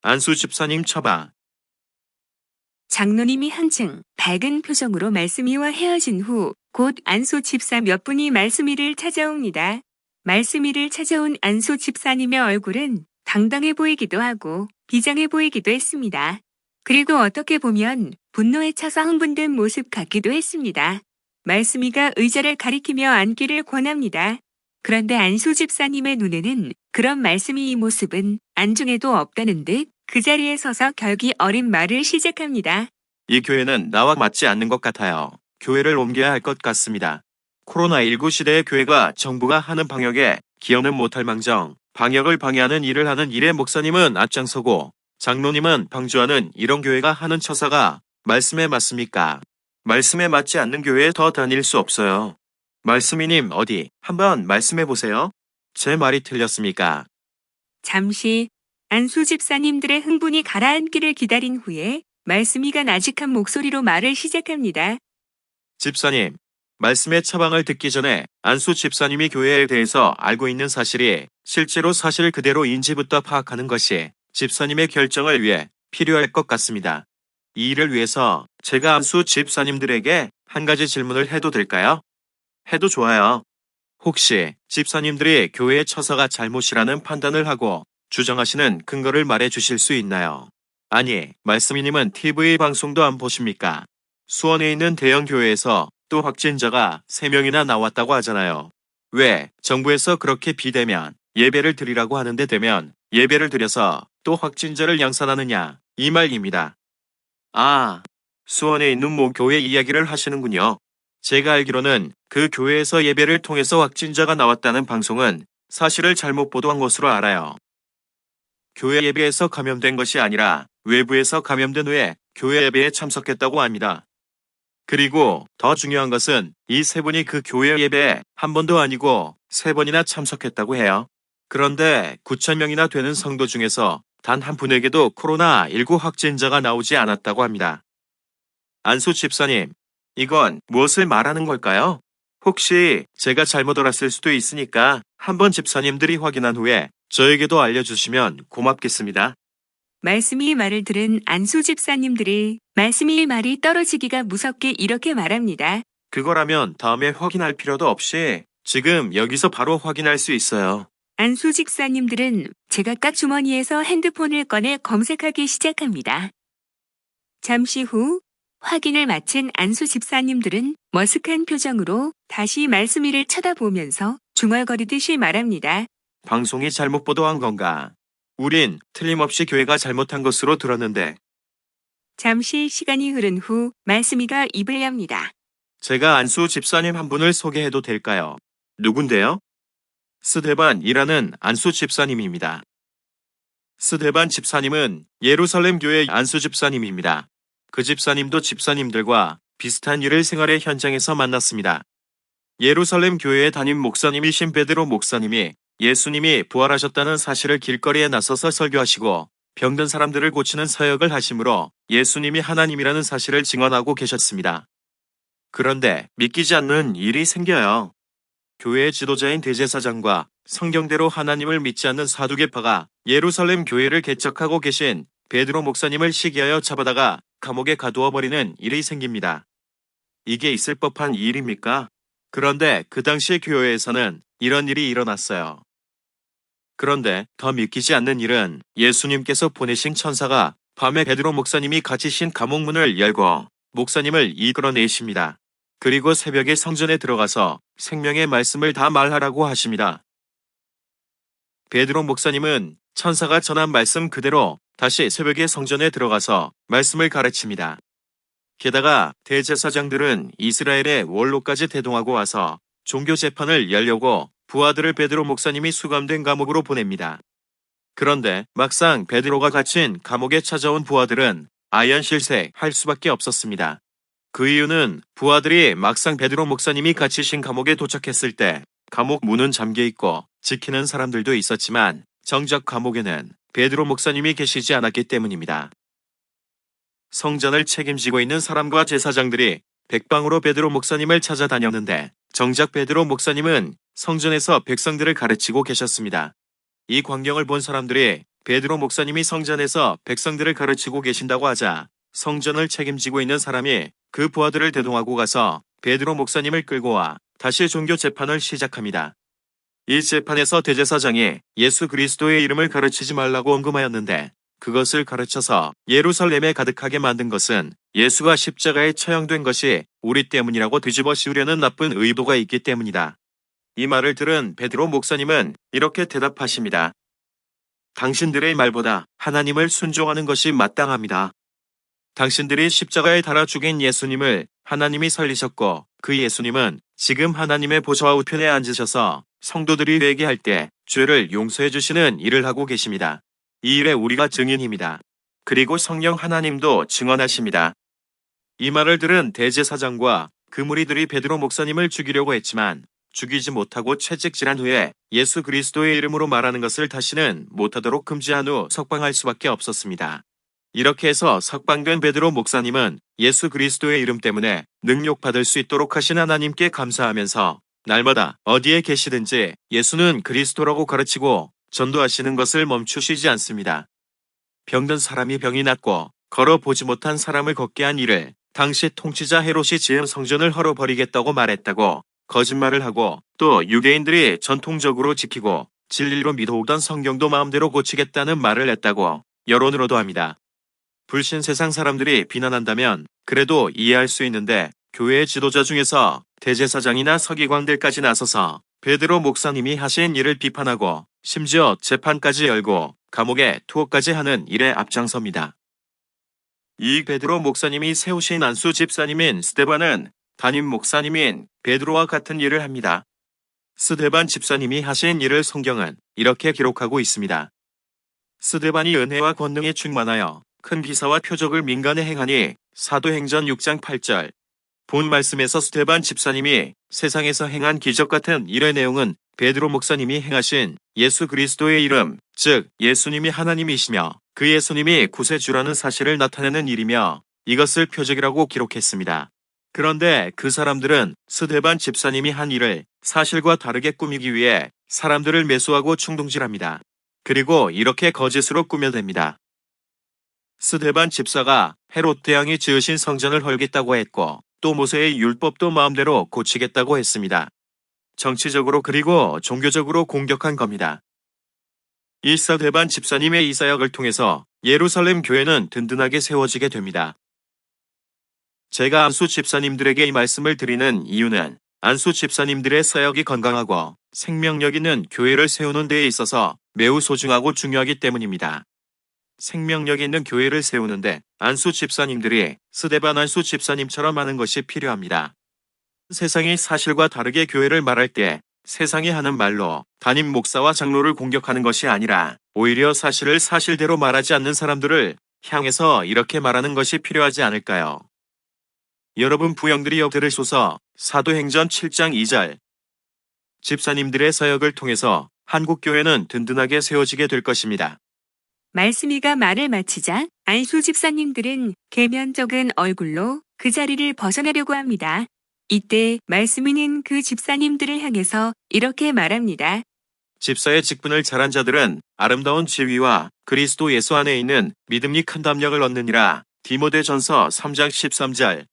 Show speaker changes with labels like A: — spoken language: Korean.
A: 안수 집사님 처방.
B: 장로님이 한층 밝은 표정으로 말씀이와 헤어진 후 곧 안수 집사 몇 분이 말씀이를 찾아옵니다. 말씀이를 찾아온 안수 집사님의 얼굴은 당당해 보이기도 하고 비장해 보이기도 했습니다. 그리고 어떻게 보면 분노에 차서 흥분된 모습 같기도 했습니다. 말씀이가 의자를 가리키며 앉기를 권합니다. 그런데 안수 집사님의 눈에는 그런 말씀이 모습은 안중에도 없다는 듯 그 자리에 서서 결기 어린 말을 시작합니다.
A: 이 교회는 나와 맞지 않는 것 같아요. 교회를 옮겨야 할 것 같습니다. 코로나19 시대의 교회가 정부가 하는 방역에 기여는 못할 망정, 방역을 방해하는 일을 하는 일에 목사님은 앞장서고 장로님은 방주하는 이런 교회가 하는 처사가 말씀에 맞습니까? 말씀에 맞지 않는 교회에 더 다닐 수 없어요. 말씀이님 어디 한번 말씀해 보세요. 제 말이 틀렸습니까?
B: 잠시 안수 집사님들의 흥분이 가라앉기를 기다린 후에 말씀이가 나직한 목소리로 말을 시작합니다.
A: 집사님, 말씀의 처방을 듣기 전에 안수 집사님이 교회에 대해서 알고 있는 사실이 실제로 사실 그대로 인지부터 파악하는 것이 집사님의 결정을 위해 필요할 것 같습니다. 이 일을 위해서 제가 안수 집사님들에게 한 가지 질문을 해도 될까요? 해도 좋아요. 혹시 집사님들이 교회의 처사가 잘못이라는 판단을 하고 주장하시는 근거를 말해 주실 수 있나요? 아니, 말씀이님은 TV 방송도 안 보십니까? 수원에 있는 대형 교회에서 또 확진자가 3명이나 나왔다고 하잖아요. 왜 정부에서 그렇게 비대면 예배를 드리라고 하는데 되면 예배를 드려서 또 확진자를 양산하느냐 이 말입니다. 아, 수원에 있는 모 교회 이야기를 하시는군요. 제가 알기로는 그 교회에서 예배를 통해서 확진자가 나왔다는 방송은 사실을 잘못 보도한 것으로 알아요. 교회 예배에서 감염된 것이 아니라 외부에서 감염된 후에 교회 예배에 참석했다고 합니다. 그리고 더 중요한 것은 이 세 분이 그 교회 예배에 한 번도 아니고 3번이나 참석했다고 해요. 그런데 9,000명이나 되는 성도 중에서 단 한 분에게도 코로나19 확진자가 나오지 않았다고 합니다. 안수 집사님, 이건 무엇을 말하는 걸까요? 혹시 제가 잘못 알았을 수도 있으니까 한번 집사님들이 확인한 후에 저에게도 알려주시면 고맙겠습니다.
B: 말씀이 말을 들은 안수 집사님들이 말씀이 말이 떨어지기가 무섭게 이렇게 말합니다.
A: 그거라면 다음에 확인할 필요도 없이 지금 여기서 바로 확인할 수 있어요.
B: 안수 집사님들은 제각각 주머니에서 핸드폰을 꺼내 검색하기 시작합니다. 잠시 후 확인을 마친 안수 집사님들은 머쓱한 표정으로 다시 말씀이를 쳐다보면서 중얼거리듯이 말합니다.
A: 방송이 잘못 보도한 건가? 우린 틀림없이 교회가 잘못한 것으로 들었는데.
B: 잠시 시간이 흐른 후 말씀이가 입을 엽니다.
A: 제가 안수 집사님 한 분을 소개해도 될까요? 누군데요? 스데반이라는 안수 집사님입니다. 스데반 집사님은 예루살렘 교회 안수 집사님입니다. 그 집사님도 집사님들과 비슷한 일을 생활의 현장에서 만났습니다. 예루살렘 교회의 담임 목사님이신 베드로 목사님이 예수님이 부활하셨다는 사실을 길거리에 나서서 설교하시고 병든 사람들을 고치는 사역을 하심으로 예수님이 하나님이라는 사실을 증언하고 계셨습니다. 그런데 믿기지 않는 일이 생겨요. 교회의 지도자인 대제사장과 성경대로 하나님을 믿지 않는 사두개파가 예루살렘 교회를 개척하고 계신 베드로 목사님을 시기하여 잡아다가 감옥에 가두어 버리는 일이 생깁니다. 이게 있을 법한 일입니까? 그런데 그 당시 교회에서는 이런 일이 일어났어요. 그런데 더 믿기지 않는 일은 예수님께서 보내신 천사가 밤에 베드로 목사님이 갇히신 감옥 문을 열고 목사님을 이끌어내십니다. 그리고 새벽에 성전에 들어가서 생명의 말씀을 다 말하라고 하십니다. 베드로 목사님은 천사가 전한 말씀 그대로 다시 새벽에 성전에 들어가서 말씀을 가르칩니다. 게다가 대제사장들은 이스라엘의 원로까지 대동하고 와서 종교 재판을 열려고 부하들을 베드로 목사님이 수감된 감옥으로 보냅니다. 그런데 막상 베드로가 갇힌 감옥에 찾아온 부하들은 아연실색할 수밖에 없었습니다. 그 이유는 부하들이 막상 베드로 목사님이 갇히신 감옥에 도착했을 때 감옥 문은 잠겨 있고 지키는 사람들도 있었지만 정작 감옥에는 베드로 목사님이 계시지 않았기 때문입니다. 성전을 책임지고 있는 사람과 제사장들이 백방으로 베드로 목사님을 찾아다녔는데 정작 베드로 목사님은 성전에서 백성들을 가르치고 계셨습니다. 이 광경을 본 사람들이 베드로 목사님이 성전에서 백성들을 가르치고 계신다고 하자 성전을 책임지고 있는 사람이 그 부하들을 대동하고 가서 베드로 목사님을 끌고 와 다시 종교 재판을 시작합니다. 이 재판에서 대제사장이 예수 그리스도의 이름을 가르치지 말라고 언급하였는데 그것을 가르쳐서 예루살렘에 가득하게 만든 것은 예수가 십자가에 처형된 것이 우리 때문이라고 뒤집어 씌우려는 나쁜 의도가 있기 때문이다. 이 말을 들은 베드로 목사님은 이렇게 대답하십니다. 당신들의 말보다 하나님을 순종하는 것이 마땅합니다. 당신들이 십자가에 달아 죽인 예수님을 하나님이 살리셨고 그 예수님은 지금 하나님의 보좌 우편에 앉으셔서 성도들이 회개할 때 죄를 용서해 주시는 일을 하고 계십니다. 이 일에 우리가 증인입니다. 그리고 성령 하나님도 증언하십니다. 이 말을 들은 대제사장과 그 무리들이 베드로 목사님을 죽이려고 했지만 죽이지 못하고 채찍질한 후에 예수 그리스도의 이름으로 말하는 것을 다시는 못하도록 금지한 후 석방할 수밖에 없었습니다. 이렇게 해서 석방된 베드로 목사님은 예수 그리스도의 이름 때문에 능력받을 수 있도록 하신 하나님께 감사하면서 날마다 어디에 계시든지 예수는 그리스도라고 가르치고 전도하시는 것을 멈추시지 않습니다. 병든 사람이 병이 낫고 걸어보지 못한 사람을 걷게 한 일을 당시 통치자 헤롯이 지은 성전을 헐어버리겠다고 말했다고 거짓말을 하고 또 유대인들이 전통적으로 지키고 진리로 믿어오던 성경도 마음대로 고치겠다는 말을 했다고 여론으로도 합니다. 불신 세상 사람들이 비난한다면 그래도 이해할 수 있는데 교회의 지도자 중에서 대제사장이나 서기관들까지 나서서 베드로 목사님이 하신 일을 비판하고 심지어 재판까지 열고 감옥에 투옥까지 하는 일에 앞장섭니다. 이 베드로 목사님이 세우신 안수 집사님인 스데반은 담임 목사님인 베드로와 같은 일을 합니다. 스데반 집사님이 하신 일을 성경은 이렇게 기록하고 있습니다. 스데반이 은혜와 권능에 충만하여 큰 기사와 표적을 민간에 행하니 사도행전 6장 8절. 본 말씀에서 스데반 집사님이 세상에서 행한 기적 같은 일의 내용은 베드로 목사님이 행하신 예수 그리스도의 이름, 즉 예수님이 하나님이시며 그 예수님이 구세주라는 사실을 나타내는 일이며 이것을 표적이라고 기록했습니다. 그런데 그 사람들은 스데반 집사님이 한 일을 사실과 다르게 꾸미기 위해 사람들을 매수하고 충동질합니다. 그리고 이렇게 거짓으로 꾸며댑니다. 스데반 집사가 헤롯 대왕이 지으신 성전을 헐겠다고 했고 또 모세의 율법도 마음대로 고치겠다고 했습니다. 정치적으로 그리고 종교적으로 공격한 겁니다. 이 스데반 집사님의 이 사역을 통해서 예루살렘 교회는 든든하게 세워지게 됩니다. 제가 안수 집사님들에게 이 말씀을 드리는 이유는 안수 집사님들의 사역이 건강하고 생명력 있는 교회를 세우는 데에 있어서 매우 소중하고 중요하기 때문입니다. 생명력 있는 교회를 세우는데 안수 집사님들이 스데반 안수 집사님처럼 하는 것이 필요합니다. 세상이 사실과 다르게 교회를 말할 때 세상이 하는 말로 담임 목사와 장로를 공격하는 것이 아니라 오히려 사실을 사실대로 말하지 않는 사람들을 향해서 이렇게 말하는 것이 필요하지 않을까요? 여러분 부영들이여 들으소서. 사도행전 7장 2절. 집사님들의 사역을 통해서 한국교회는 든든하게 세워지게 될 것입니다.
B: 말씀이가 말을 마치자 안수 집사님들은 계면적은 얼굴로 그 자리를 벗어나려고 합니다. 이때 말씀이는 그 집사님들을 향해서 이렇게 말합니다.
A: 집사의 직분을 잘한 자들은 아름다운 지위와 그리스도 예수 안에 있는 믿음이 큰 담력을 얻느니라. 디모데전서 3장 13절.